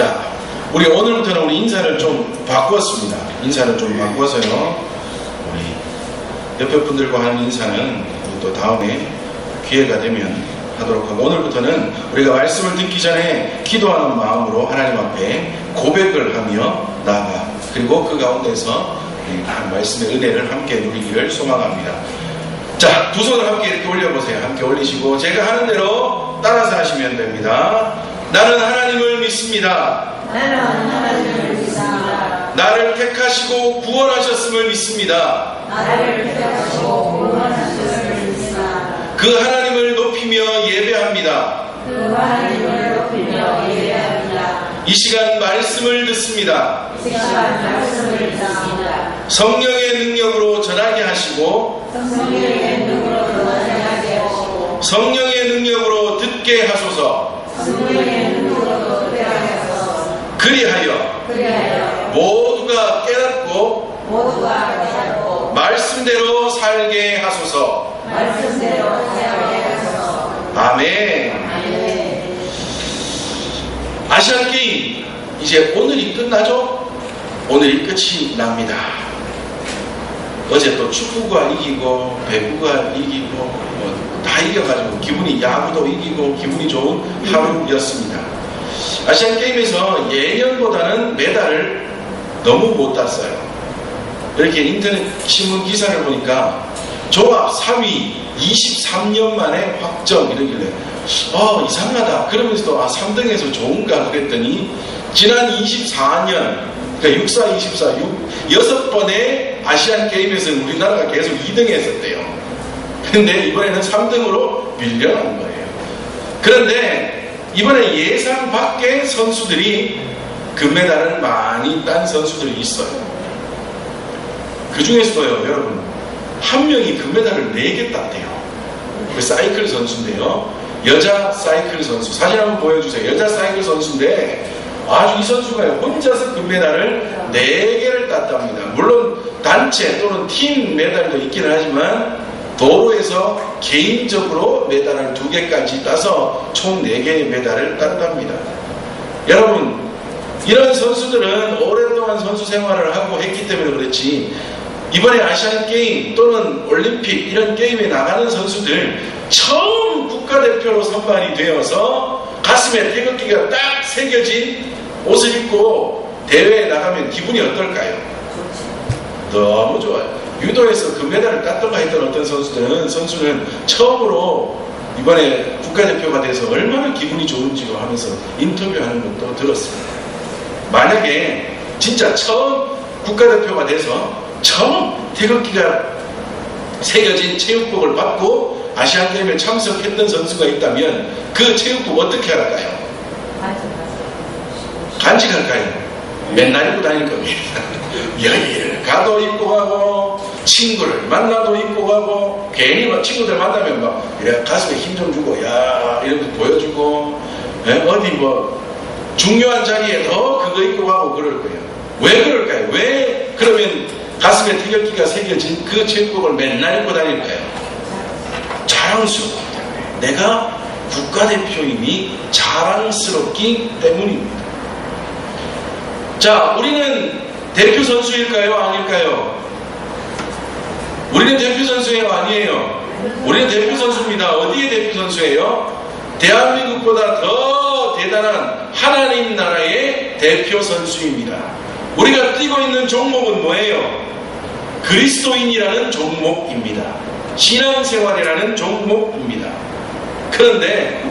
자, 우리 오늘부터는 우리 인사를 좀 바꾸었습니다. 인사를 좀 바꿔서요. 우리 옆에 분들과 하는 인사는 또 다음에 기회가 되면 하도록 하고, 오늘부터는 우리가 말씀을 듣기 전에 기도하는 마음으로 하나님 앞에 고백을 하며 나아가, 그리고 그 가운데서 말씀의 은혜를 함께 누리기를 소망합니다. 자, 두 손을 함께 이렇게 올려보세요. 함께 올리시고 제가 하는 대로 따라서 하시면 됩니다. 나는 하나님을 믿습니다. 나는 하나님을 믿습니다. 나를 택하시고 구원하셨음을 믿습니다. 나를 택하시고 구원하셨음을 믿습니다. 그 하나님을 높이며 예배합니다. 그 하나님을 높이며 예배합니다. 이 시간 말씀을 듣습니다. 이 시간 말씀을 듣습니다. 성령의 능력으로 전하게 하시고, 성령의 능력으로 전하게 하시고, 성령의 능력으로 듣게 하소서. 성령의 능력으로 듣게 하소서. 그리하여 모두가 깨닫고 말씀대로 살게 하소서. 말씀대로 살게 하소서. 아멘. 아시안 게임 이제 오늘이 끝나죠? 오늘이 끝이 납니다. 어제 또 축구가 이기고 배구가 이기고 다 이겨가지고 기분이, 야구도 이기고 기분이 좋은 하루였습니다. 아시안 게임에서 예년보다는 메달을 너무 못 땄어요. 이렇게 인터넷 신문 기사를 보니까 종합 3위 23년 만에 확정 이러길래 이상하다. 그러면서도 3등에서 좋은가 그랬더니 지난 24년, 그러니까 64, 24, 6번의 아시안 게임에서는 우리나라가 계속 2등 했었대요. 근데 이번에는 3등으로 밀려난 거예요. 그런데 이번에 예상 밖의 선수들이 금메달을 많이 딴 선수들이 있어요. 그 중에서도요, 여러분, 한 명이 금메달을 4개 땄대요. 그 사이클 선수인데요. 여자 사이클 선수. 사진 한번 보여주세요. 여자 사이클 선수인데 아주 이 선수가 혼자서 금메달을 4개를 땄답니다. 물론 단체 또는 팀 메달도 있기는 하지만 도로에서 개인적으로 메달을 2개까지 따서 총 4개의 메달을 땄답니다. 여러분, 이런 선수들은 오랫동안 선수 생활을 하고 했기 때문에 그렇지, 이번에 아시안 게임 또는 올림픽 이런 게임에 나가는 선수들 처음 국가대표로 선발이 되어서 가슴에 태극기가 딱 새겨진 옷을 입고 대회에 나가면 기분이 어떨까요? 너무 좋아요. 유도에서 금메달을 땄던가 했던 어떤 선수는 처음으로 이번에 국가대표가 돼서 얼마나 기분이 좋은지 하면서 인터뷰하는 것도 들었습니다. 만약에 진짜 처음 국가대표가 돼서 처음 태극기가 새겨진 체육복을 받고 아시안게임에 참석했던 선수가 있다면 그 체육복 어떻게 할까요? 간직할까요? 맨날 입고 다닐 겁니다. 여기를 가도 입고 가고, 친구를 만나도 입고 가고, 괜히 막 친구들 만나면 막 가슴에 힘 좀 주고, 야, 이렇게 보여주고, 어디 중요한 자리에 더 그거 입고 가고 그럴 거예요. 왜 그럴까요? 왜 그러면 가슴에 태극기가 새겨진 그 체육복을 맨날 입고 다닐까요? 자랑스럽기 때문에. 내가 국가대표임이 자랑스럽기 때문입니다. 자, 우리는 대표 선수일까요? 아닐까요? 우리는 대표 선수예요? 아니에요? 우리는 대표 선수입니다. 어디에 대표 선수예요? 대한민국보다 더 대단한 하나님 나라의 대표 선수입니다. 우리가 뛰고 있는 종목은 뭐예요? 그리스도인이라는 종목입니다. 신앙생활이라는 종목입니다. 그런데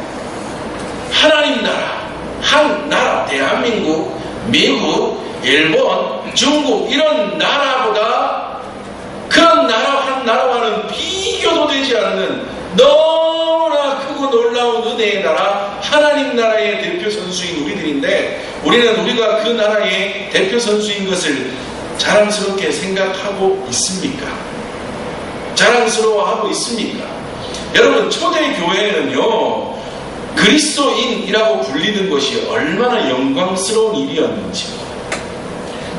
하나님 나라, 한 나라, 대한민국, 미국, 일본, 중국 이런 나라보다 그런 나라 한 나라와는 비교도 되지 않는 너무나 크고 놀라운 은혜의 나라, 하나님 나라의 대표 선수인 우리들인데, 우리는 우리가 그 나라의 대표 선수인 것을 자랑스럽게 생각하고 있습니까? 자랑스러워하고 있습니까? 여러분, 초대교회에는요, 그리스도인이라고 불리는 것이 얼마나 영광스러운 일이었는지,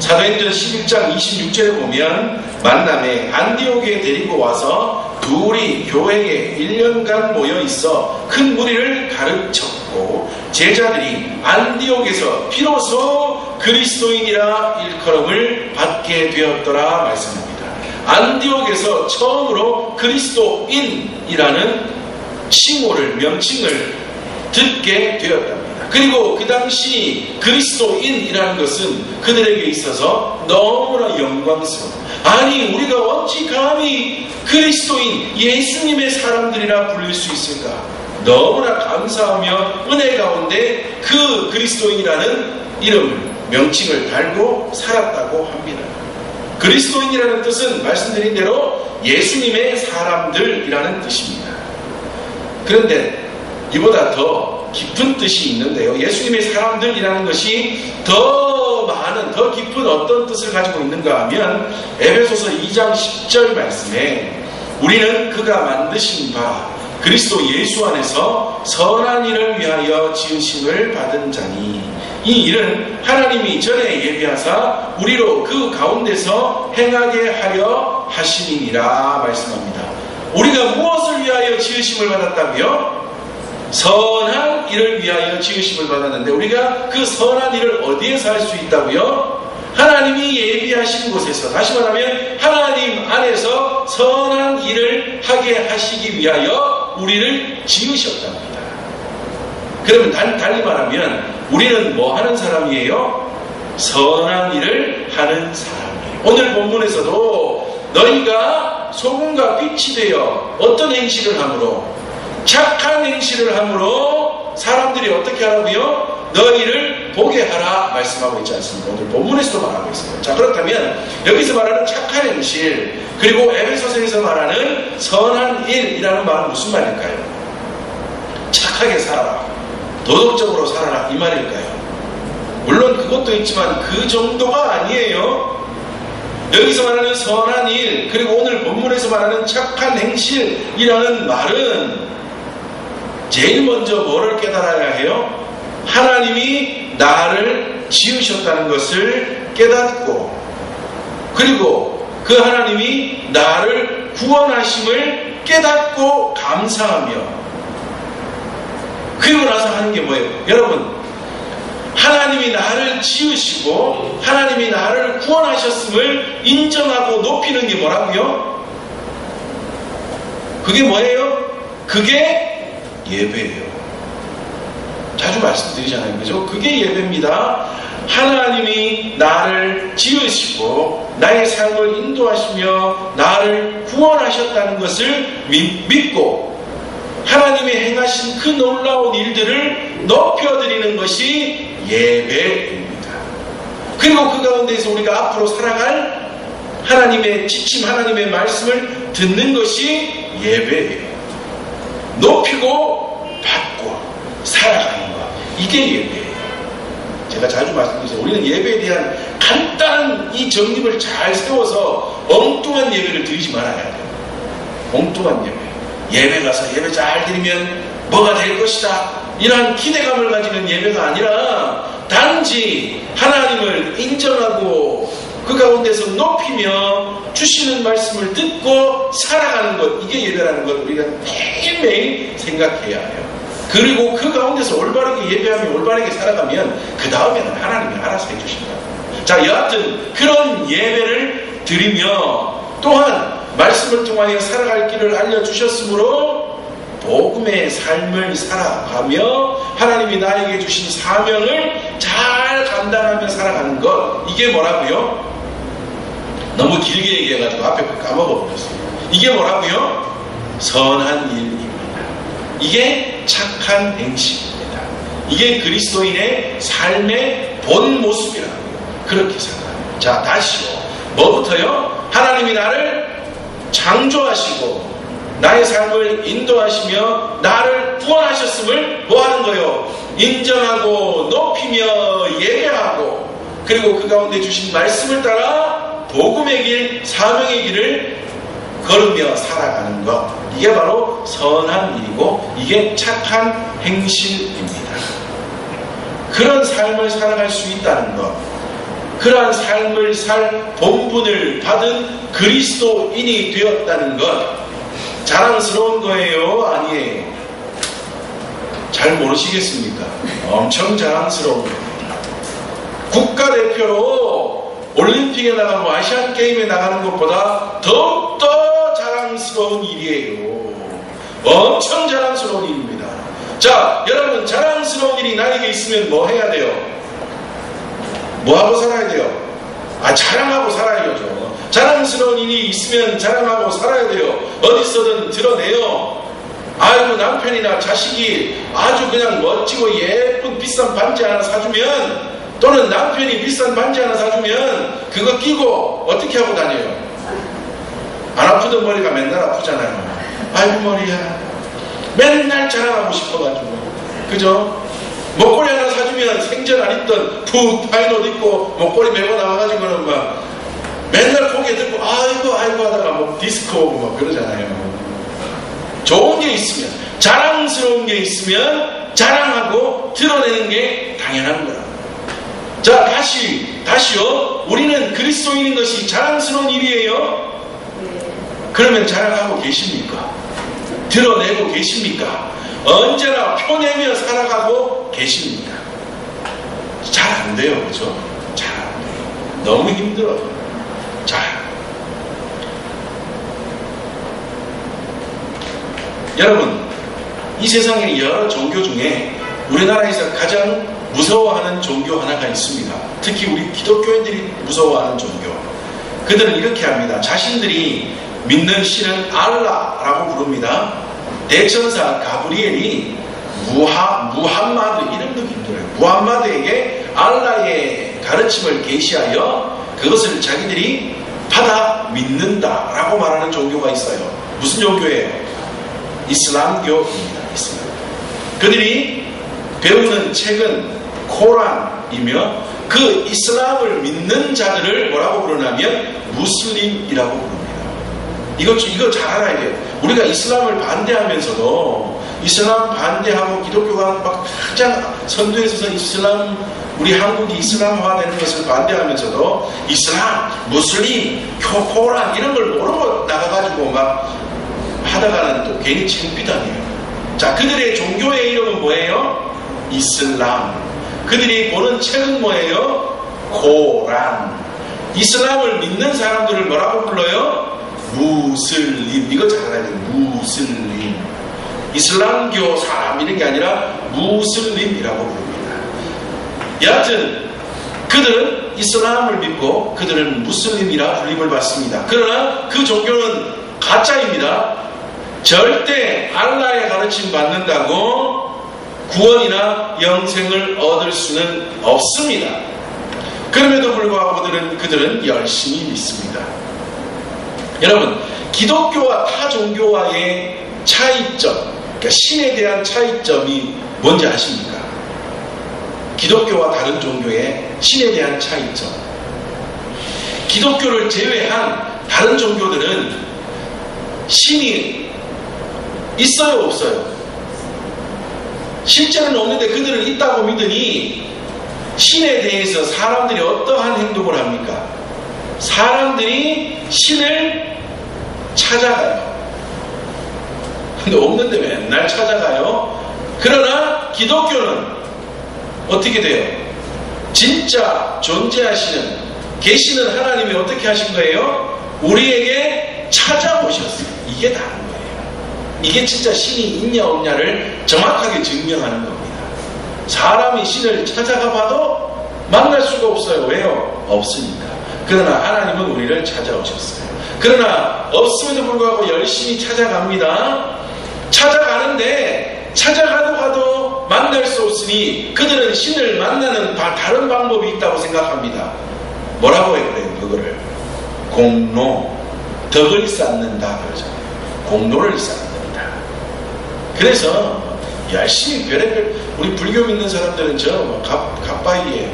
사도행전 11장 26절에 보면 만남에 안디옥에 데리고 와서 둘이 교회에 1년간 모여 있어 큰 무리를 가르쳤고 찾고 제자들이 안디옥에서 비로소 그리스도인이라 일컬음을 받게 되었더라 말씀합니다. 안디옥에서 처음으로 그리스도인이라는 칭호를, 명칭을 듣게 되었답니다. 그리고 그 당시 그리스도인이라는 것은 그들에게 있어서 너무나 영광스러워. 아니, 우리가 어찌 감히 그리스도인, 예수님의 사람들이라 불릴 수 있을까? 너무나 감사하며 은혜 가운데 그 그리스도인이라는 이름을, 명칭을 달고 살았다고 합니다. 그리스도인이라는 뜻은 말씀드린 대로 예수님의 사람들이라는 뜻입니다. 그런데 이보다 더 깊은 뜻이 있는데요. 예수님의 사람들이라는 것이 더 많은, 더 깊은 어떤 뜻을 가지고 있는가 하면 에베소서 2장 10절 말씀에 우리는 그가 만드신 바 그리스도 예수 안에서 선한 일을 위하여 지으심을 받은 자니, 이 일은 하나님이 전에 예비하사 우리로 그 가운데서 행하게 하려 하심이니라 말씀합니다. 우리가 무엇을 위하여 지으심을 받았다고요? 선한 일을 위하여 지으심을 받았는데 우리가 그 선한 일을 어디에서 할 수 있다고요? 하나님이 예비하신 곳에서, 다시 말하면 하나님 안에서 선한 일을 하게 하시기 위하여 우리를 지으셨답니다. 그러면 달리 말하면 우리는 뭐 하는 사람이에요? 선한 일을 하는 사람이에요. 오늘 본문에서도 너희가 소금과 빛이 되어 어떤 행실을 함으로, 착한 행실을 함으로 사람들이 어떻게 하라고요? 너희를 보게 하라 말씀하고 있지 않습니까? 오늘 본문에서도 말하고 있어요. 자, 그렇다면 여기서 말하는 착한 행실, 그리고 에베소서에서 말하는 선한 일이라는 말은 무슨 말일까요? 착하게 살아라, 도덕적으로 살아라, 이 말일까요? 물론 그것도 있지만 그 정도가 아니에요. 여기서 말하는 선한 일, 그리고 오늘 본문에서 말하는 착한 행실이라는 말은 제일 먼저 뭐를 깨달아야 해요? 하나님이 나를 지으셨다는 것을 깨닫고, 그리고 그 하나님이 나를 구원하심을 깨닫고 감사하며, 그리고 나서 하는 게 뭐예요? 여러분, 하나님이 나를 지으시고 하나님이 나를 구원하셨음을 인정하고 높이는 게 뭐라고요? 그게 뭐예요? 그게 예배예요. 자주 말씀드리잖아요. 그죠? 그게 예배입니다. 하나님이 나를 지으시고 나의 삶을 인도하시며 나를 구원하셨다는 것을 믿고 하나님이 행하신 그 놀라운 일들을 높여드리는 것이 예배입니다. 그리고 그 가운데에서 우리가 앞으로 살아갈 하나님의 지침, 하나님의 말씀을 듣는 것이 예배예요. 높이고 받고 살아가는 것, 이게 예배예요. 제가 자주 말씀드리죠. 우리는 예배에 대한 간단한 이 정립을 잘 세워서 엉뚱한 예배를 드리지 말아야 돼요. 엉뚱한 예배. 예배 가서 예배 잘 드리면 뭐가 될 것이다, 이러한 기대감을 가지는 예배가 아니라 단지 하나님을 인정하고 그 가운데서 높이며 주시는 말씀을 듣고 살아가는 것, 이게 예배라는 것 우리가 매일매일 생각해야 해요. 그리고 그 가운데서 올바르게 예배하며 올바르게 살아가면 그 다음에는 하나님이 알아서 해주신다. 자, 여하튼 그런 예배를 드리며 또한 말씀을 통하여 살아갈 길을 알려주셨으므로 복음의 삶을 살아가며 하나님이 나에게 주신 사명을 잘 감당하며 살아가는 것, 이게 뭐라고요? 너무 길게 얘기해가지고 앞에 걸 까먹어버렸어요. 이게 뭐라고요? 선한 일입니다. 이게 착한 행실입니다. 이게 그리스도인의 삶의 본 모습이라고요. 그렇게 생각합니다. 자, 다시요. 뭐부터요? 하나님이 나를 창조하시고 나의 삶을 인도하시며 나를 구원하셨음을 뭐하는 거요? 인정하고 높이며 예배하고, 그리고 그 가운데 주신 말씀을 따라 복음의 길, 사명의 길을 걸으며 살아가는 것, 이게 바로 선한 일이고 이게 착한 행실입니다. 그런 삶을 살아갈 수 있다는 것, 그러한 삶을 살 본분을 받은 그리스도인이 되었다는 것, 자랑스러운 거예요? 아니에요? 잘 모르시겠습니까? 엄청 자랑스러운 겁니다. 국가대표로 올림픽에 나가고 아시안 게임에 나가는 것보다 더욱더 자랑스러운 일이에요. 엄청 자랑스러운 일입니다. 자, 여러분, 자랑스러운 일이 나에게 있으면 뭐 해야 돼요? 뭐 하고 살아야 돼요? 자랑하고 살아야죠. 자랑스러운 일이 있으면 자랑하고 살아야 돼요. 어디서든 드러내요. 아이고, 남편이나 자식이 아주 그냥 멋지고 예쁜 비싼 반지 하나 사주면, 또는 남편이 비싼 반지 하나 사주면 그거 끼고 어떻게 하고 다녀요? 안 아프던 머리가 맨날 아프잖아요. 아이고, 머리야. 맨날 자랑하고 싶어가지고, 그죠? 목걸이 하나 사주면 생전 안 입던 푹 파인 옷 입고 목걸이 메고 나와가지고는 막 맨날 고개 들고 아이고 하다가 뭐 디스코 오고 막 그러잖아요. 좋은 게 있으면, 자랑스러운 게 있으면 자랑하고 드러내는 게 당연한 거라. 자, 다시요. 우리는 그리스도인인 것이 자랑스러운 일이에요. 그러면 자랑하고 계십니까? 드러내고 계십니까? 언제나 표내며 살아가고 계십니까? 잘 안 돼요. 그죠? 잘 안 돼요. 너무 힘들어요. 자, 여러분, 이 세상의 여러 종교 중에 우리나라에서 가장 무서워하는 종교 하나가 있습니다. 특히 우리 기독교인들이 무서워하는 종교. 그들은 이렇게 합니다. 자신들이 믿는 신은 알라라고 부릅니다. 대천사 가브리엘이 무함마드, 이름도 힘들어요. 무함마드에게 알라의 가르침을 계시하여 그것을 자기들이 받아 믿는다라고 말하는 종교가 있어요. 무슨 종교예요? 이슬람교입니다. 이슬람. 그들이 배우는 책은 코란이며 그 이슬람을 믿는 자들을 뭐라고 부르냐면 무슬림이라고 부릅니다. 이거 잘 알아야 돼요. 우리가 이슬람을 반대하면서도, 이슬람 반대하고 기독교가 막 가장 선두에 서서 이슬람, 우리 한국이 이슬람화되는 것을 반대하면서도 이슬람, 무슬림, 코란 이런 걸 모르고 나가가지고 막 하다가는 또 괜히 창피하네요. 자, 그들의 종교의 이름은 뭐예요? 이슬람. 그들이 보는 책은 뭐예요? 코란. 이슬람을 믿는 사람들을 뭐라고 불러요? 무슬림. 이거 잘 알아야 돼요. 무슬림. 이슬람교 사람 이런 게 아니라 무슬림이라고 부릅니다. 여하튼 그들은 이슬람을 믿고 그들은 무슬림이라 불림을 받습니다. 그러나 그 종교는 가짜입니다. 절대 알라의 가르침 받는다고 구원이나 영생을 얻을 수는 없습니다. 그럼에도 불구하고 그들은 열심히 믿습니다. 여러분, 기독교와 타 종교와의 차이점, 그러니까 신에 대한 차이점이 뭔지 아십니까? 기독교와 다른 종교의 신에 대한 차이점. 기독교를 제외한 다른 종교들은 신이 있어요, 없어요? 실제는 없는데 그들은 있다고 믿으니 신에 대해서 사람들이 어떠한 행동을 합니까? 사람들이 신을 찾아가요. 근데 없는데 맨날 찾아가요. 그러나 기독교는 어떻게 돼요? 진짜 존재하시는, 계시는 하나님이 어떻게 하신 거예요? 우리에게 찾아오셨어요. 이게 다른 거예요. 이게 진짜 신이 있냐 없냐를 정확하게 증명하는 겁니다. 사람이 신을 찾아가 봐도 만날 수가 없어요. 왜요? 없으니까. 그러나 하나님은 우리를 찾아오셨어요. 그러나 없음에도 불구하고 열심히 찾아갑니다. 찾아가는데 찾아가도 가도 만날 수 없으니 그들은 신을 만나는 다른 방법이 있다고 생각합니다. 뭐라고 해요? 그래요? 그거를 공로, 덕을 쌓는다 그러잖아요. 공로를 쌓는다. 그래서 열심히 별의별, 우리 불교 믿는 사람들은 저 갓바위에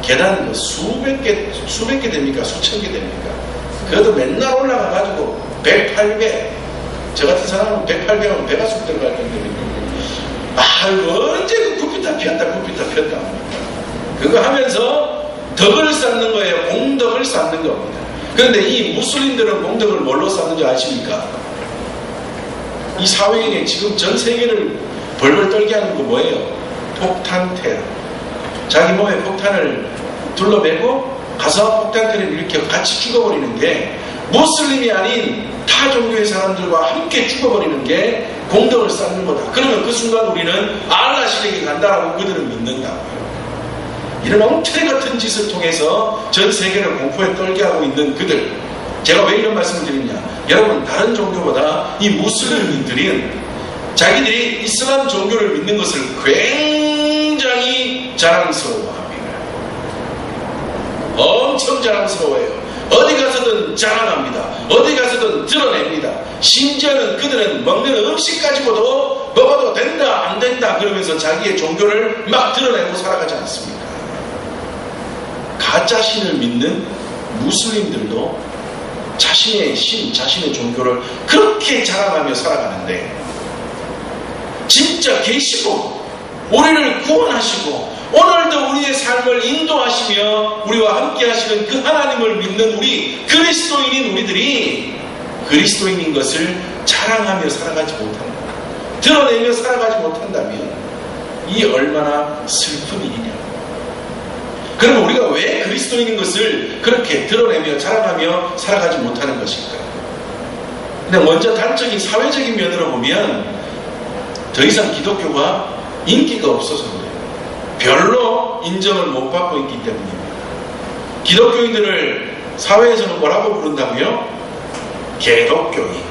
계단 수백 개 됩니까? 수천 개 됩니까? 그래도 맨날 올라가가지고 108배, 저 같은 사람은 108배면 배가 쑥 들어갈 텐데, 언제 그 굽히다 피었다 합니까? 그거 하면서 덕을 쌓는 거예요. 공덕을 쌓는 겁니다. 그런데 이 무슬림들은 공덕을 뭘로 쌓는 줄 아십니까? 이 사회에 지금 전 세계를 벌벌 떨게 하는 거 뭐예요? 폭탄 테러. 자기 몸에 폭탄을 둘러매고 가서 폭탄 테러를 일으켜 같이 죽어버리는 게, 무슬림이 아닌 타 종교의 사람들과 함께 죽어버리는 게 공덕을 쌓는 거다. 그러면 그 순간 우리는 알라실에게 간다라고 그들은 믿는다고요. 이런 엉터리 같은 짓을 통해서 전 세계를 공포에 떨게 하고 있는 그들. 제가 왜 이런 말씀을 드리냐? 여러분, 다른 종교보다 이 무슬림들은 자기들이 이슬람 종교를 믿는 것을 굉장히 자랑스러워합니다. 엄청 자랑스러워해요. 어디 가서든 자랑합니다. 어디 가서든 드러냅니다. 심지어는 그들은 먹는 음식 가지고도 먹어도 된다 안 된다 그러면서 자기의 종교를 막 드러내고 살아가지 않습니다. 가짜 신을 믿는 무슬림들도 자신의 신, 자신의 종교를 그렇게 자랑하며 살아가는데, 진짜 계시고 우리를 구원하시고 오늘도 우리의 삶을 인도하시며 우리와 함께 하시는 그 하나님을 믿는 우리 그리스도인인 우리들이 그리스도인인 것을 자랑하며 살아가지 못한다, 드러내며 살아가지 못한다면 이 얼마나 슬픈 일이냐. 그러면 우리가 왜 그리스도인인 것을 그렇게 드러내며 자랑하며 살아가지 못하는 것일까? 그냥 먼저 단적인 사회적인 면으로 보면 더 이상 기독교가 인기가 없어서 그래요. 별로 인정을 못 받고 있기 때문입니다. 기독교인들을 사회에서는 뭐라고 부른다고요? 개독교인.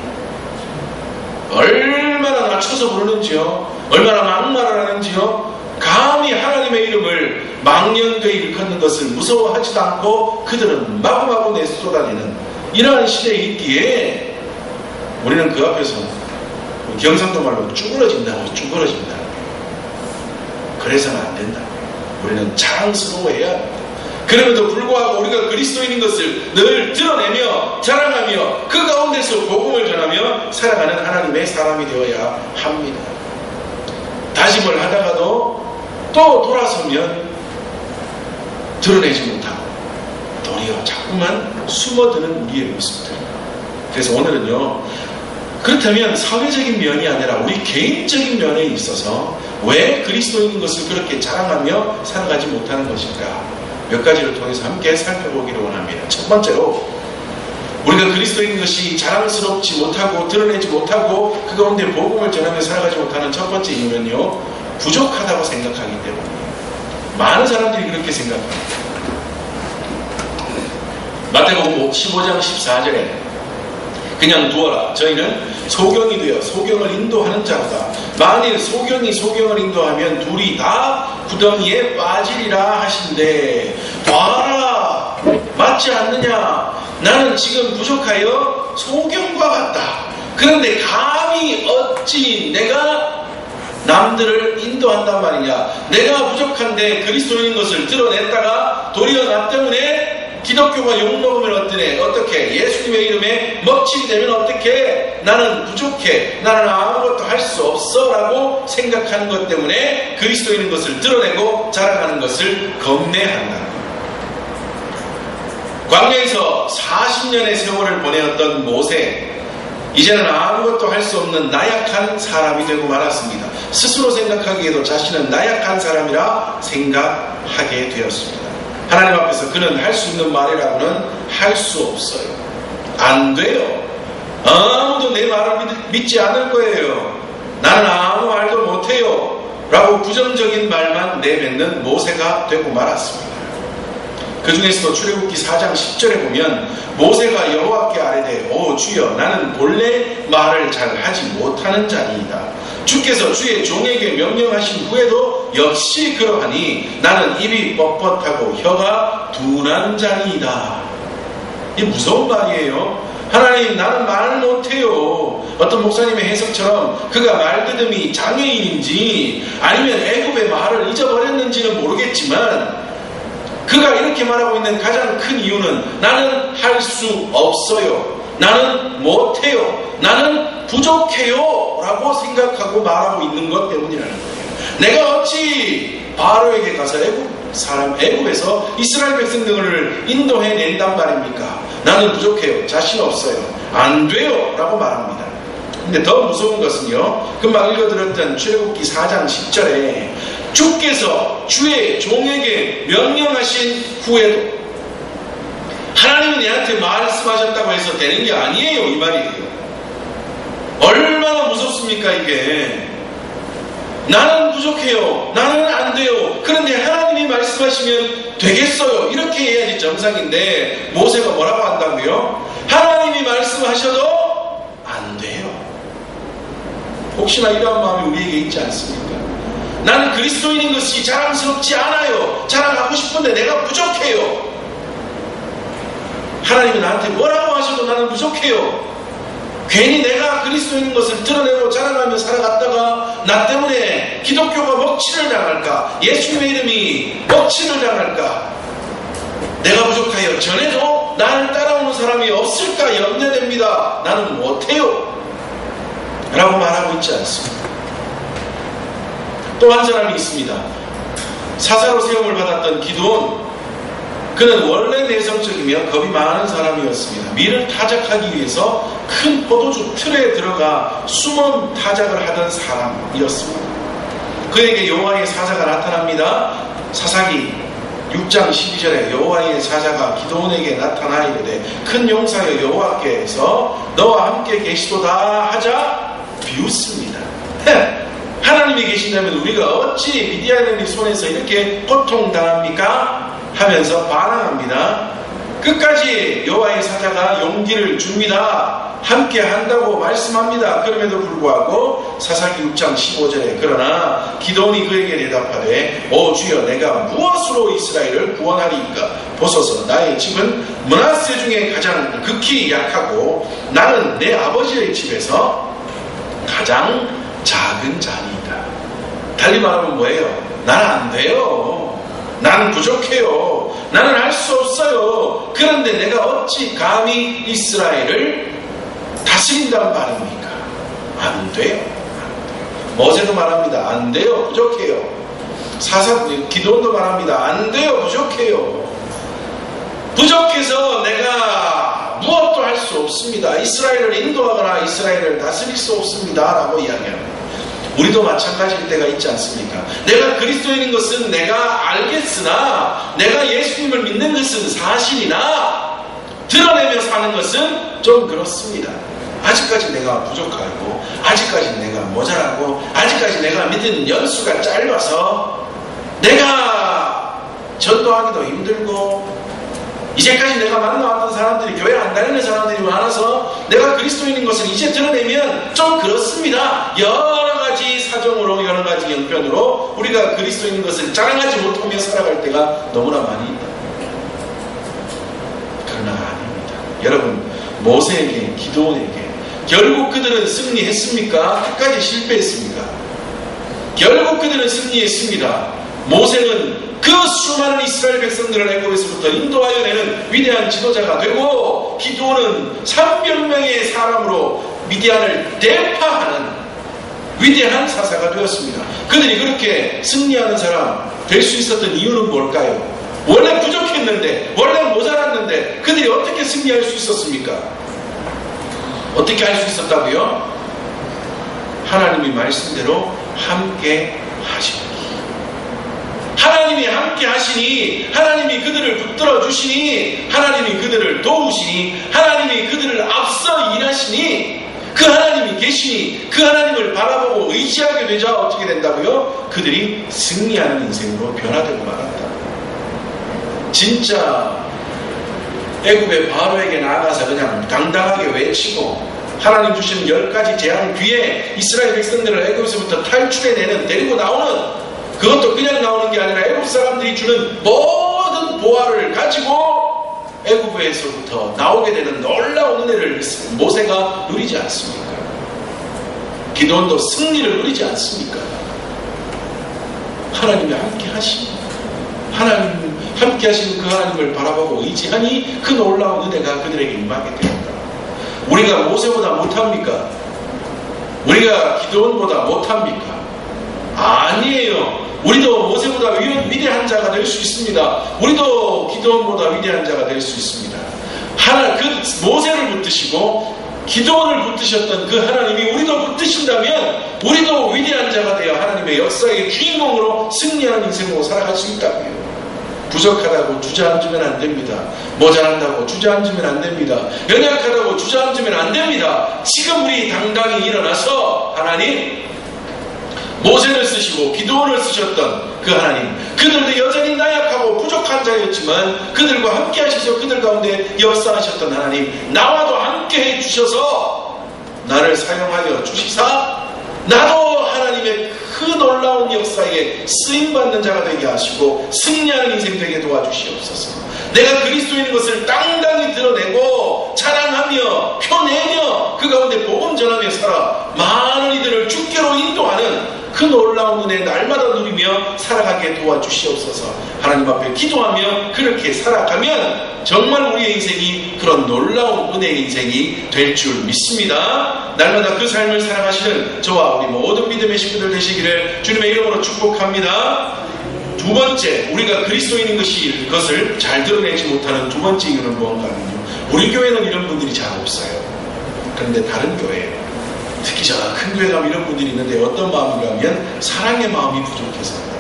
얼마나 낮춰서 부르는지요, 얼마나 막말을 하는지요. 감히 하나님의 이름을 망령되이 일컫는 것을 무서워하지도 않고 그들은 마구마구 내쏟아내는 이러한 시대에 있기에 우리는 그 앞에서 경상도 말로 쭈그러진다고 쭈그러진다. 그래서는 안 된다. 우리는 자랑스러워해야 합니다. 그럼에도 불구하고 우리가 그리스도인인 것을 늘 드러내며 자랑하며 그 가운데서 복음을 전하며 살아가는 하나님의 사람이 되어야 합니다. 다짐을 하다가도 또 돌아서면 드러내지 못하고 도리어 자꾸만 숨어드는 우리의 모습들. 그래서 오늘은요, 그렇다면 사회적인 면이 아니라 우리 개인적인 면에 있어서 왜 그리스도인인 것을 그렇게 자랑하며 살아가지 못하는 것일까? 몇 가지를 통해서 함께 살펴보기를 원합니다. 첫 번째로, 우리가 그리스도인인 것이 자랑스럽지 못하고 드러내지 못하고 그 가운데 복음을 전하며 살아가지 못하는 첫 번째 이유는요, 부족하다고 생각하기 때문이에요. 많은 사람들이 그렇게 생각합니다. 마태복음 15장 14절에 그냥 두어라. 저희는 소경이 되어 소경을 인도하는 자로다. 만일 소경이 소경을 인도하면 둘이 다 구덩이에 빠지리라 하신대. 봐라, 맞지 않느냐? 나는 지금 부족하여 소경과 같다. 그런데 감히 어찌 내가 남들을 인도한단 말이냐? 내가 부족한데 그리스도인인 것을 드러냈다가 도리어 나 때문에 기독교가 욕먹으면 어떻게? 예수님의 이름에 먹칠이 되면 어떻게? 나는 부족해. 나는 아무것도 할 수 없어. 라고 생각하는 것 때문에 그리스도인인 것을 드러내고 자랑하는 것을 겁내한다. 광야에서 40년의 세월을 보내었던 모세, 이제는 아무것도 할 수 없는 나약한 사람이 되고 말았습니다. 스스로 생각하기에도 자신은 나약한 사람이라 생각하게 되었습니다. 하나님 앞에서 그는 할 수 있는 말이라고는 할 수 없어요. 안 돼요. 아무도 내 말을 믿지 않을 거예요. 나는 아무 말도 못해요. 라고 부정적인 말만 내뱉는 모세가 되고 말았습니다. 그 중에서도 출애굽기 4장 10절에 보면 모세가 여호와께 아뢰되 오 주여, 나는 본래 말을 잘 하지 못하는 자니이다. 주께서 주의 종에게 명령하신 후에도 역시 그러하니 나는 입이 뻣뻣하고 혀가 둔한 자니이다. 이게 무서운 말이에요. 하나님, 나는 말 못해요. 어떤 목사님의 해석처럼 그가 말그듬이 장애인인지 아니면 애굽의 말을 잊어버렸는지는 모르겠지만 그가 이렇게 말하고 있는 가장 큰 이유는 나는 할 수 없어요. 나는 못해요. 나는 부족해요. 라고 생각하고 말하고 있는 것 때문이라는 거예요. 내가 어찌 바로에게 가서 애굽에서 이스라엘 백성들을 인도해낸단 말입니까? 나는 부족해요. 자신 없어요. 안 돼요. 라고 말합니다. 근데 더 무서운 것은요, 금방 읽어드렸던 출애굽기 4장 10절에 주께서 주의 종에게 명령하신 후에도 하나님은 얘한테 말씀하셨다고 해서 되는 게 아니에요, 이 말이에요. 얼마나 무섭습니까 이게. 나는 부족해요, 나는 안 돼요, 그런데 하나님이 말씀하시면 되겠어요, 이렇게 해야지 정상인데 모세가 뭐라고 한다고요? 하나님이 말씀하셔도 안 돼요. 혹시나 이러한 마음이 우리에게 있지 않습니까? 나는 그리스도인인 것이 자랑스럽지 않아요, 자랑하고 싶은데 내가 부족해요. 하나님이 나한테 뭐라고 하셔도 나는 부족해요. 괜히 내가 그리스도인인 것을 드러내고 자랑하며 살아갔다가 나 때문에 기독교가 먹칠을 당할까, 예수님의 이름이 먹칠을 당할까, 내가 부족하여 전에도 나를 따라오는 사람이 없을까 염려됩니다. 나는 못해요 라고 말하고 있지 않습니다. 또 한 사람이 있습니다. 사사로 세움을 받았던 기드온. 그는 원래 내성적이며 겁이 많은 사람이었습니다. 밀을 타작하기 위해서 큰 포도주 틀에 들어가 숨은 타작을 하던 사람이었습니다. 그에게 여호와의 사자가 나타납니다. 사사기 6장 12절에 여호와의 사자가 기드온에게 나타나 이르되 큰 용사여 여호와께서 너와 함께 계시도다 하자 비웃습니다. 하나님이 계신다면 우리가 어찌 미디안의 손에서 이렇게 고통당합니까? 하면서 반항합니다. 끝까지 여호와의 사자가 용기를 줍니다. 함께 한다고 말씀합니다. 그럼에도 불구하고 사사기 6장 15절에 그러나 기드온이 그에게 대답하되 오 주여 내가 무엇으로 이스라엘을 구원하리이까? 보소서 나의 집은 므낫세 중에 가장 극히 약하고 나는 내 아버지의 집에서 가장 작은 자니이다. 달리 말하면 뭐예요? 나는 안 돼요. 나는 부족해요. 나는 할 수 없어요. 그런데 내가 어찌 감히 이스라엘을 다스린다는 말입니까? 안 돼요. 모세도 말합니다. 안 돼요. 부족해요. 기드온도 말합니다. 안 돼요. 부족해요. 부족해서 내가 무엇도 할 수 없습니다. 이스라엘을 인도하거나 이스라엘을 다스릴 수 없습니다. 라고 이야기합니다. 우리도 마찬가지일 때가 있지 않습니까? 내가 그리스도인인 것은 내가 알겠으나 내가 예수님을 믿는 것은 사실이나 드러내며 사는 것은 좀 그렇습니다. 아직까지 내가 부족하고 아직까지 내가 모자라고 아직까지 내가 믿은 연수가 짧아서 내가 전도하기도 힘들고 이제까지 내가 만나왔던 사람들이 교회 안 다니는 사람들이 많아서 내가 그리스도인인 것을 이제 드러내면 좀 그렇습니다. 여러 가지 사정으로 여러 가지 형편으로 우리가 그리스도인인 것을 자랑하지 못하며 살아갈 때가 너무나 많이 있다. 그러나 아닙니다. 여러분 모세에게 기드온에게 결국 그들은 승리했습니까? 끝까지 실패했습니까? 결국 그들은 승리했습니다. 모세는 그 수많은 이스라엘 백성들을 애굽에서부터 인도하여 내는 위대한 지도자가 되고 기드온은 300명의 사람으로 미디안을 대파하는 위대한 사사가 되었습니다. 그들이 그렇게 승리하는 사람 될 수 있었던 이유는 뭘까요? 원래 부족했는데 원래 모자랐는데 그들이 어떻게 승리할 수 있었습니까? 어떻게 할 수 있었다고요? 하나님이 말씀대로 함께 하시고 하나님이 함께 하시니 하나님이 그들을 붙들어 주시니 하나님이 그들을 도우시니 하나님이 그들을 앞서 일하시니 그 하나님이 계시니 그 하나님을 바라보고 의지하게 되자 어떻게 된다고요? 그들이 승리하는 인생으로 변화되고 말한다. 진짜 애굽의 바로에게 나아가서 그냥 당당하게 외치고 하나님 주시는 10가지 재앙 뒤에 이스라엘 백성들을 애굽에서부터 탈출해내는 데리고 나오는 그것도 그냥 나오는 게 아니라 애굽 사람들이 주는 모든 보화를 가지고 애굽에서부터 나오게 되는 놀라운 은혜를 모세가 누리지 않습니까? 기드온도 승리를 누리지 않습니까? 하나님이 함께 하십니다. 하나님 함께 하시는 그 하나님을 바라보고 의지하니 그 놀라운 은혜가 그들에게 임하게 되었다. 우리가 모세보다 못합니까? 우리가 기드온보다 못합니까? 아니에요. 우리도 모세보다 위대한 자가 될 수 있습니다. 우리도 기드온보다 위대한 자가 될 수 있습니다. 그 모세를 붙드시고 기도원을 붙드셨던 그 하나님이 우리도 붙드신다면 우리도 위대한 자가 되어 하나님의 역사의 주인공으로 승리하는 인생으로 살아갈 수 있다고요. 부족하다고 주저앉으면 안 됩니다. 모자란다고 주저앉으면 안 됩니다. 연약하다고 주저앉으면 안 됩니다. 지금 우리 당당히 일어나서 하나님, 모세를 쓰시고 기드온을 쓰셨던 그 하나님, 그들도 여전히 나약하고 부족한 자였지만 그들과 함께 하셔서 그들 가운데 역사하셨던 하나님, 나와도 함께 해주셔서 나를 사용하여 주시사 나도 하나님의 그 놀라운 역사에 쓰임받는 자가 되게 하시고 승리하는 인생 되게 도와주시옵소서. 내가 그리스도인 것을 당당히 드러내고 자랑하며 표내며 그 가운데 복음 전하며 살아 많은 이들을 주께로 인도하는 그 놀라운 은혜 날마다 누리며 살아가게 도와주시옵소서. 하나님 앞에 기도하며 그렇게 살아가면 정말 우리의 인생이 그런 놀라운 은혜의 인생이 될 줄 믿습니다. 날마다 그 삶을 살아가시는 저와 우리 모든 믿음의 식구들 되시기를 주님의 이름으로 축복합니다. 두 번째, 우리가 그리스도인인 것을 잘 드러내지 못하는 두 번째 이유는 무언가 하면요, 우리 교회는 이런 분들이 잘 없어요. 그런데 다른 교회, 특히 저 큰 교회 가면 이런 분들이 있는데 어떤 마음인가 하면 사랑의 마음이 부족해서입니다.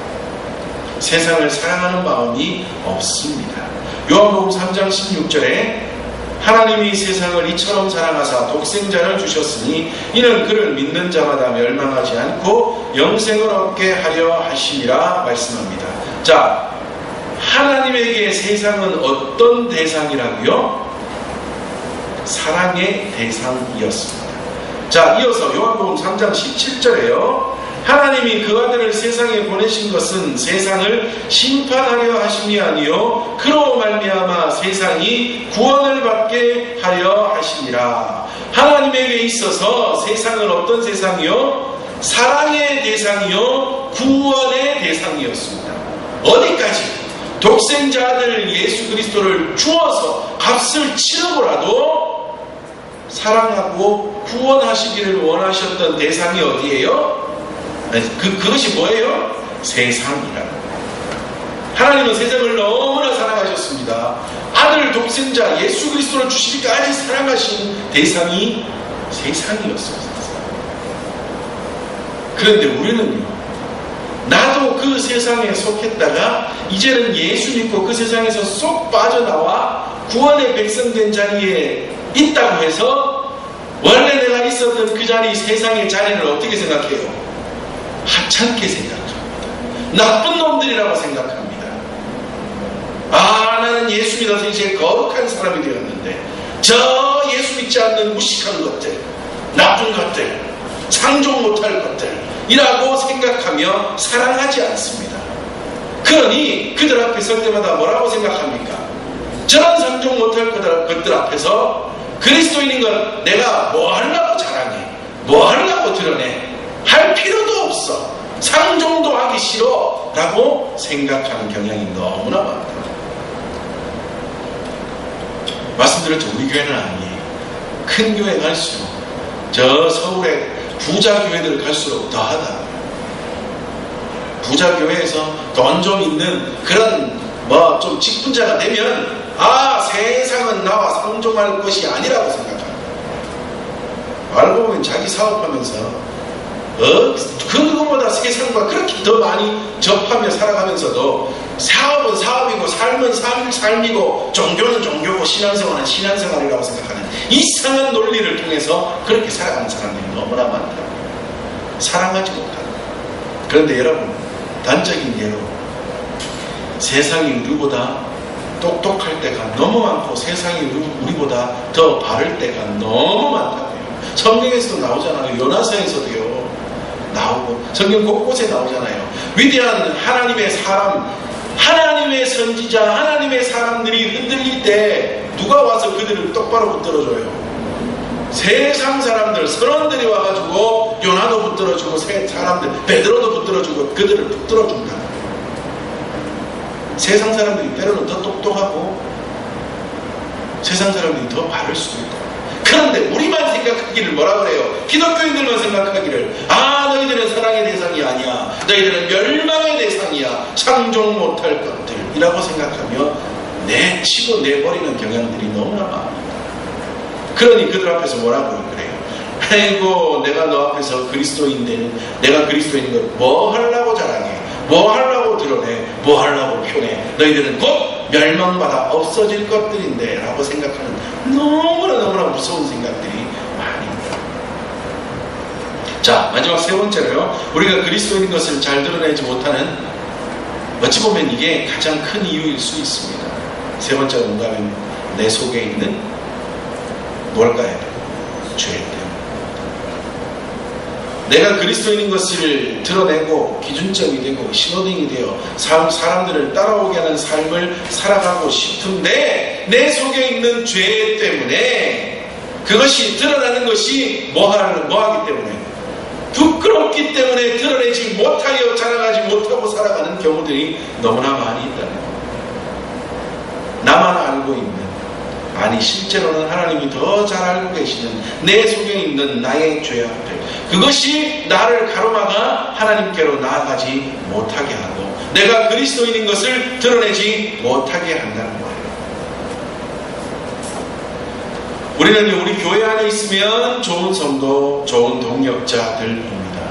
세상을 사랑하는 마음이 없습니다. 요한복음 3장 16절에 하나님이 세상을 이처럼 사랑하사 독생자를 주셨으니 이는 그를 믿는 자마다 멸망하지 않고 영생을 얻게 하려 하심이라 말씀합니다. 자, 하나님에게 세상은 어떤 대상이라고요? 사랑의 대상이었습니다. 자, 이어서 요한복음 3장 17절에요. 하나님이 그 아들을 세상에 보내신 것은 세상을 심판하려 하심이 아니요 그로 말미암아 세상이 구원을 받게 하려 하심이라. 하나님에게 있어서 세상은 어떤 세상이요? 사랑의 대상이요 구원의 대상이었습니다. 어디까지? 독생자 아들 예수 그리스도를 주어서 값을 치르고라도 사랑하고 구원하시기를 원하셨던 대상이 어디예요? 그것이 뭐예요? 세상이라. 하나님은 세상을 너무나 사랑하셨습니다. 아들 독생자 예수 그리스도를 주시기까지 사랑하신 대상이 세상이었습니다. 그런데 우리는요, 나도 그 세상에 속했다가 이제는 예수 믿고 그 세상에서 쏙 빠져나와 구원의 백성 된 자리에 있다고 해서 원래 내가 있었던 그 자리, 세상의 자리를 어떻게 생각해요? 하찮게 생각합니다. 나쁜 놈들이라고 생각합니다. 아, 나는 예수 믿어서 이제 거룩한 사람이 되었는데 저 예수 믿지 않는 무식한 것들, 나쁜 것들, 상종 못할 것들이라고 생각하며 사랑하지 않습니다. 그러니 그들 앞에 설 때마다 뭐라고 생각합니까? 저런 상종 못할 것들 앞에서 그리스도인인 건 내가 뭐 하려고 자랑해, 뭐 하려고 드러내, 할 필요도 없어, 상종도 하기 싫어 라고 생각하는 경향이 너무나 많다. 말씀드렸죠. 우리 교회는 아니에요. 큰 교회 갈수록, 저 서울의 부자 교회들 갈수록 더하다. 부자 교회에서 돈 좀 있는 그런 뭐 좀 직분자가 되면 아, 세상은 나와 상종할 것이 아니라고 생각합니다. 알고 보면 자기 사업하면서 그거보다 세상과 그렇게 더 많이 접하며 살아가면서도 사업은 사업이고 삶은 삶이고 종교는 종교고 신앙생활은 신앙생활이라고 생각하는 이상한 논리를 통해서 그렇게 살아가는 사람들이 너무나 많다. 사랑하지 못한다. 그런데 여러분, 단적인 예로 세상이 우리보다 똑똑할 때가 너무 많고 세상이 우리보다 더 바를 때가 너무 많다고요. 성경에서도 나오잖아요. 요나서에서도요 나오고 성경 곳곳에 나오잖아요. 위대한 하나님의 사람, 하나님의 선지자, 하나님의 사람들이 흔들릴 때 누가 와서 그들을 똑바로 붙들어줘요? 세상 사람들, 선원들이 와가지고 요나도 붙들어주고 사람들, 베드로도 붙들어주고 그들을 붙들어준다. 세상 사람들이 때로는 더 똑똑하고 세상 사람들이 더 바를 수도 있다. 그런데 우리만 생각하기를 뭐라 그래요? 기독교인들만 생각하기를 아, 너희들은 사랑의 대상이 아니야, 너희들은 멸망의 대상이야, 상종 못할 것들이라고 생각하며 내치고 내버리는 경향들이 너무나 많습니다. 그러니 그들 앞에서 뭐라고 그래요? 아이고 내가 너 앞에서 그리스도인데 내가 그리스도인 걸 뭐 하려고 자랑해? 뭐 하려고 드러내? 뭐 하려고 표현해? 너희들은 곧 멸망받아 없어질 것들인데 라고 생각하는 너무나 무서운 생각들이 많이 있다. 자, 마지막 세 번째로요, 우리가 그리스도인 것을 잘 드러내지 못하는, 어찌 보면 이게 가장 큰 이유일 수 있습니다. 세 번째가 뭔가 하면 내 속에 있는 뭘까요? 죄 때문에. 내가 그리스도인인 것을 드러내고 기준점이 되고 신호등이 되어 사람들을 따라오게 하는 삶을 살아가고 싶은데 내 속에 있는 죄 때문에 그것이 드러나는 것이 뭐하기 때문에 부끄럽기 때문에 드러내지 못하여 자랑하지 못하고 살아가는 경우들이 너무나 많이 있다는 거예요. 나만 알고 있는, 아니 실제로는 하나님이 더 잘 알고 계시는 내 속에 있는 나의 죄악들, 그것이 나를 가로막아 하나님께로 나아가지 못하게 하고 내가 그리스도인인 것을 드러내지 못하게 한다는 거예요. 우리는 우리 교회 안에 있으면 좋은 성도, 좋은 동역자들입니다.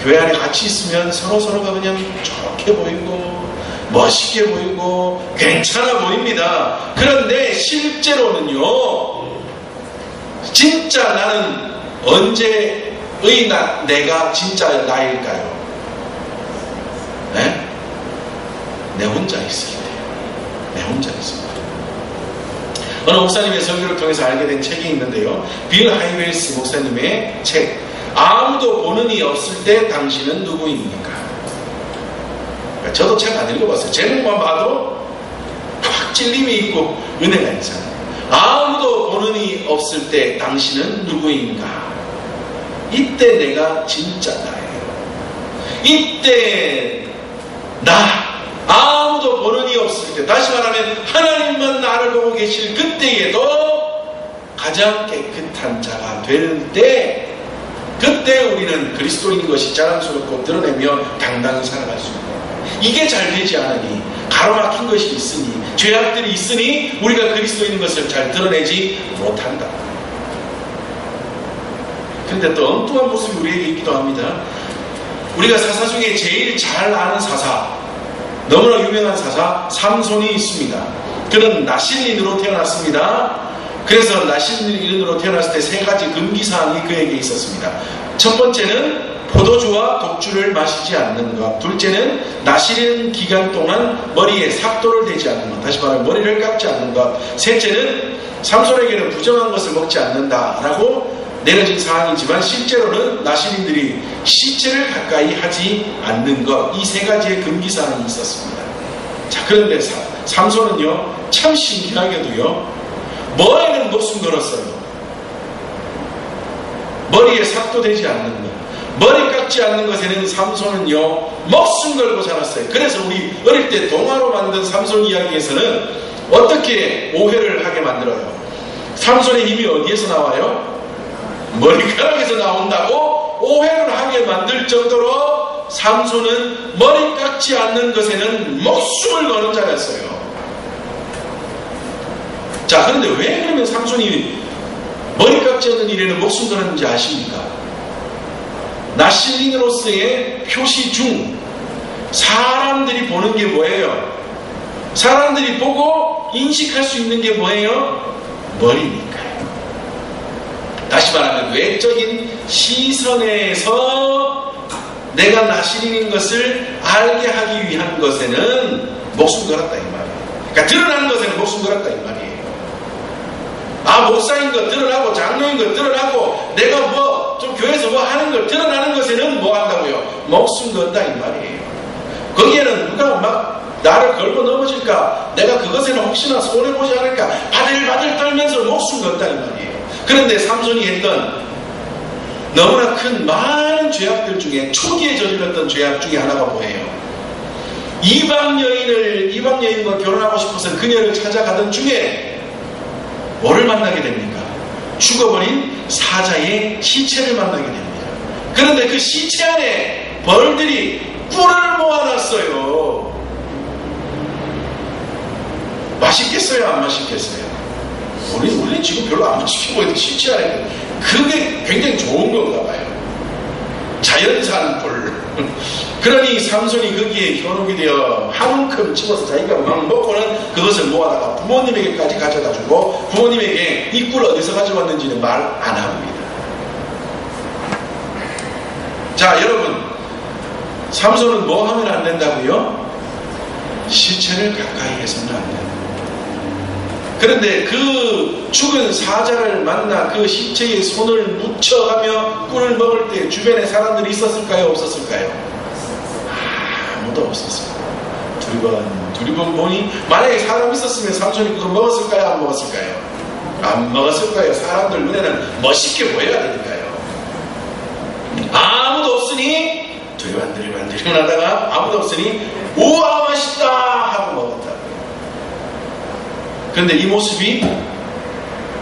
교회 안에 같이 있으면 서로가 그냥 좋게 보이고 멋있게 보이고 괜찮아 보입니다. 그런데 실제로는요, 진짜 나는 언제의 내가 진짜 나일까요? 네? 내 혼자 있을 때요. 내 혼자 있을 때. 어느 목사님의 설교를 통해서 알게 된 책이 있는데요, 빌 하이웰스 목사님의 책, 아무도 보는 이 없을 때 당신은 누구입니까? 저도 책 안 읽어봤어요. 제목만 봐도 확 찔림이 있고 은혜가 있잖아요. 아무도 보는 이 없을 때 당신은 누구인가? 이때 내가 진짜 나예요. 이때 아무도 보는 이 없을 때, 다시 말하면 하나님만 나를 보고 계실 그때에도 가장 깨끗한 자가 될 때, 그때 우리는 그리스도인 것이 자랑스럽고 드러내며 당당히 살아갈 수 있다. 이게 잘 되지 않으니, 가로막힌 것이 있으니, 죄악들이 있으니 우리가 그리스도인 것을 잘 드러내지 못한다. 그런데 또 엉뚱한 모습이 우리에게 있기도 합니다. 우리가 사사 중에 제일 잘 아는 사사, 너무나 유명한 사사 삼손이 있습니다. 그는 나실린으로 태어났습니다. 그래서 나실린으로 태어났을 때 세 가지 금기사항이 그에게 있었습니다. 첫 번째는 포도주와 독주를 마시지 않는 것, 둘째는 나실린 기간 동안 머리에 삭도를 대지 않는 것, 다시 말하면 머리를 깎지 않는 것, 셋째는 삼손에게는 부정한 것을 먹지 않는다라고 내려진 사항이지만 실제로는 나실린들이 시체를 가까이 하지 않는 것, 이 세 가지의 금기사항이 있었습니다. 자, 그런데 삼손은요, 참 신기하게도요, 뭐에는 목숨 걸었어요. 머리에 삭도 되지 않는 것, 머리 깎지 않는 것에는 삼손은요, 목숨 걸고 살았어요. 그래서 우리 어릴 때 동화로 만든 삼손 이야기에서는 어떻게 오해를 하게 만들어요? 삼손의 힘이 어디에서 나와요? 머리카락에서 나온다고 오해를 하게 만들 정도로 삼손은 머리 깎지 않는 것에는 목숨을 거는 자였어요. 자, 그런데 왜 그러면 삼손이 머리 깎지 않는 일에는 목숨 거는지 아십니까? 나실린으로서의 표시 중 사람들이 보는 게 뭐예요? 사람들이 보고 인식할 수 있는 게 뭐예요? 머리니까요. 다시 말하면 외적인 시선에서 내가 나실린인 것을 알게 하기 위한 것에는 목숨 걸었다 이 말이에요. 그러니까 드러나는 것에는 목숨 걸었다 이 말이에요. 목사인 것 드러나고 장로인 것 드러나고 내가 뭐 좀 교회에서 뭐 하는 걸 드러나는 것에는 뭐 한다고요? 목숨 건다 이 말이에요. 거기에는 누가 막 나를 걸고 넘어질까, 내가 그것에는 혹시나 손해보지 않을까 바들바들 떨면서 목숨 건다 이 말이에요. 그런데 삼손이 했던 너무나 큰 많은 죄악들 중에 초기에 저질렀던 죄악 중에 하나가 뭐예요? 이방 여인과 결혼하고 싶어서 그녀를 찾아가던 중에 뭐를 만나게 됩니까? 죽어버린 사자의 시체를 만나게 됩니다. 그런데 그 시체 안에 벌들이 꿀을 모아놨어요. 맛있겠어요? 안 맛있겠어요? 우리는 지금 별로 안 시키고 있는데 싫지 않아요. 그게 굉장히 좋은 건가 봐요. 자연산 뿔. 그러니 삼손이 거기에 현혹이 되어 한 움큼 집어서 자기가 막 먹고는 그것을 모아다가 부모님에게까지 가져다 주고 부모님에게 이 꿀 어디서 가져왔는지는 말 안 합니다. 자, 여러분, 삼손은 뭐 하면 안 된다고요? 시체를 가까이 해서는 안 된다. 그런데 그 죽은 사자를 만나 그 시체에 손을 묻혀가며 꿀을 먹을 때 주변에 사람들이 있었을까요? 없었을까요? 아무도 없었어요. 두리번 보니 만약에 사람이 있었으면 삼손이 그거 먹었을까요? 안 먹었을까요? 안 먹었을 거예요. 사람들 눈에는 멋있게 보여야 되니까요. 아무도 없으니 두리번 하다가 아무도 없으니 우와 맛있다 하고 먹었다. 그런데 이 모습이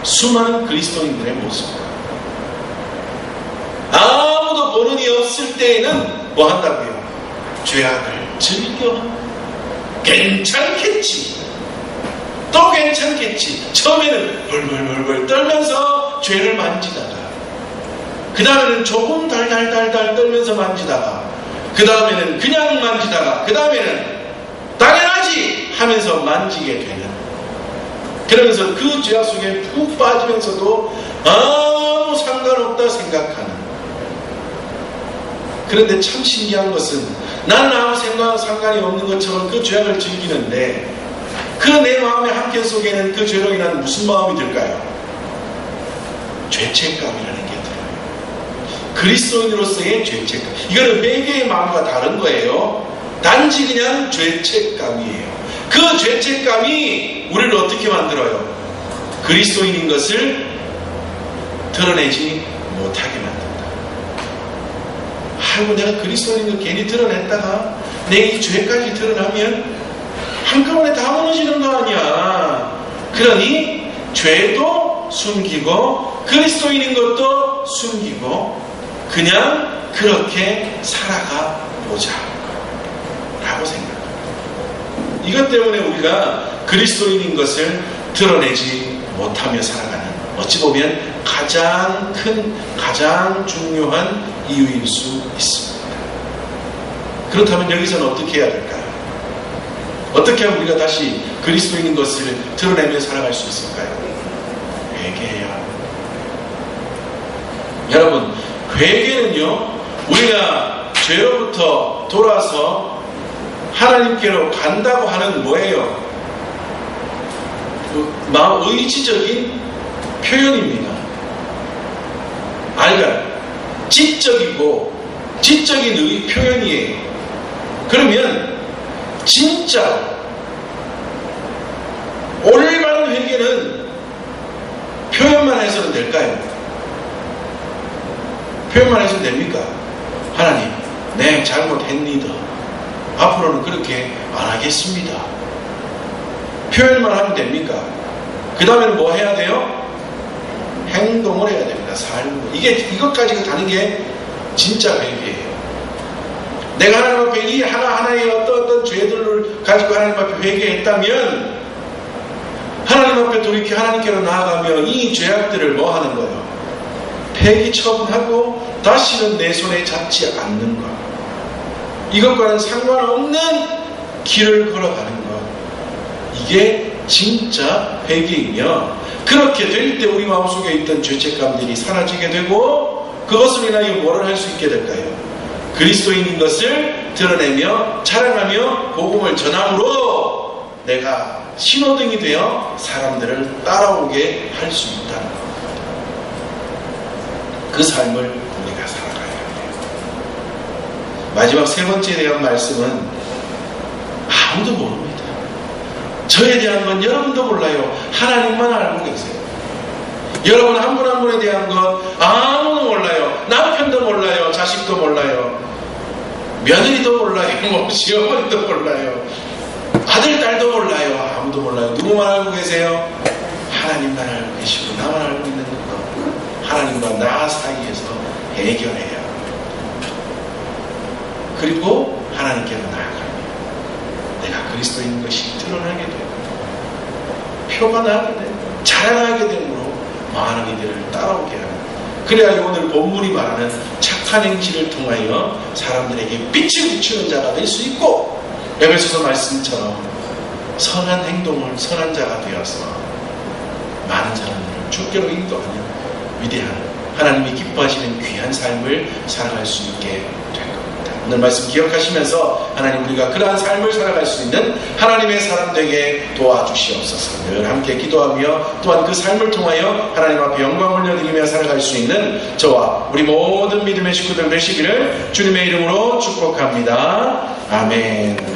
수많은 그리스도인들의 모습입니다. 아무도 보는 이 없을 때에는 뭐 한다고요? 죄악을 즐겨. 괜찮겠지. 또 괜찮겠지. 처음에는 벌벌벌벌 떨면서 죄를 만지다가 그 다음에는 조금 달달달달 떨면서 만지다가 그 다음에는 그냥 만지다가 그 다음에는 당연하지 하면서 만지게 되는, 그러면서 그 죄악 속에 푹 빠지면서도 아무 상관없다 생각하는. 그런데 참 신기한 것은 나는 아무 상관이 없는 것처럼 그 죄악을 즐기는데 그 내 마음의 한켠 속에는 그 죄로 인한 무슨 마음이 들까요? 죄책감이라는 게 들어요. 그리스도인으로서의 죄책감. 이거는 회개의 마음과 다른 거예요. 단지 그냥 죄책감이에요. 그 죄책감이 우리를 어떻게 만들어요? 그리스도인인 것을 드러내지 못하게 만든다. 아이고, 내가 그리스도인인 걸 괜히 드러냈다가 내 이 죄까지 드러나면 한꺼번에 다 무너지는 거 아니야. 그러니 죄도 숨기고 그리스도인인 것도 숨기고 그냥 그렇게 살아가 보자 라고 생각합니다. 이것 때문에 우리가 그리스도인인 것을 드러내지 못하며 살아가는, 어찌 보면 가장 큰, 가장 중요한 이유일 수 있습니다. 그렇다면 여기서는 어떻게 해야 될까요? 어떻게 하면 우리가 다시 그리스도인인 것을 드러내며 살아갈 수 있을까요? 회개해야 합니다. 여러분, 회개는요, 우리가 죄로부터 돌아서 하나님께로 간다고 하는 뭐예요? 의지적인 표현입니다. 그러니까 지적인 표현이에요. 그러면 진짜 올바른 회개는 표현만 해서는 될까요? 표현만 해서는 됩니까? 하나님, 네, 잘못했니다. 앞으로는 그렇게 안 하겠습니다. 표현만 하면 됩니까? 그 다음에는 뭐 해야 돼요? 행동을 해야 됩니다. 삶으로. 이것까지가 가는 게 진짜 회개예요. 내가 하나님 앞에 이 하나하나의 어떤 죄들을 가지고 하나님 앞에 회개했다면 하나님 앞에 돌이켜 하나님께로 나아가며 이 죄악들을 뭐 하는 거예요? 폐기 처분하고 다시는 내 손에 잡지 않는 것. 이것과는 상관없는 길을 걸어가는 것. 이게 진짜 회개이며, 그렇게 될 때 우리 마음속에 있던 죄책감들이 사라지게 되고 그것을 인하여 뭐를 할 수 있게 될까요? 그리스도인인 것을 드러내며 자랑하며 복음을 전함으로 내가 신호등이 되어 사람들을 따라오게 할 수 있다는 것. 그 삶을 우리가 살아가야 해요. 마지막 세 번째에 대한 말씀은 아무도 모릅니다. 저에 대한 건 여러분도 몰라요. 하나님만 알고 계세요. 여러분 한 분 한 분에 대한 것 아무도 몰라요. 남편도 몰라요. 자식도 몰라요. 며느리도 몰라요. 시어머니도 몰라요. 아들, 딸도 몰라요. 아무도 몰라요. 누구만 알고 계세요? 하나님만 알고 계시고 나만 알고 있는 것. 하나님과 나 사이에서 해결해야 합니다. 그리고 하나님께로 나아가면 내가 그리스도인 것이 드러나게 되고 표가 나게 되고 자라나게 됨으로 많은 이들을 따라오게 하는, 그래야 오늘 본문이 말하는 착한 행실을 통하여 사람들에게 빛을 비추는 자가 될 수 있고, 에베소서 말씀처럼 선한 행동을 선한 자가 되어서 많은 사람들을 주께로 인도하는 위대한 하나님이 기뻐하시는 귀한 삶을 살아갈 수 있게 될 겁니다. 오늘 말씀 기억하시면서 하나님, 우리가 그러한 삶을 살아갈 수 있는 하나님의 사람 되게 도와주시옵소서. 늘 함께 기도하며 또한 그 삶을 통하여 하나님 앞에 영광을 올려드리며 살아갈 수 있는 저와 우리 모든 믿음의 식구들 되시기를 주님의 이름으로 축복합니다. 아멘.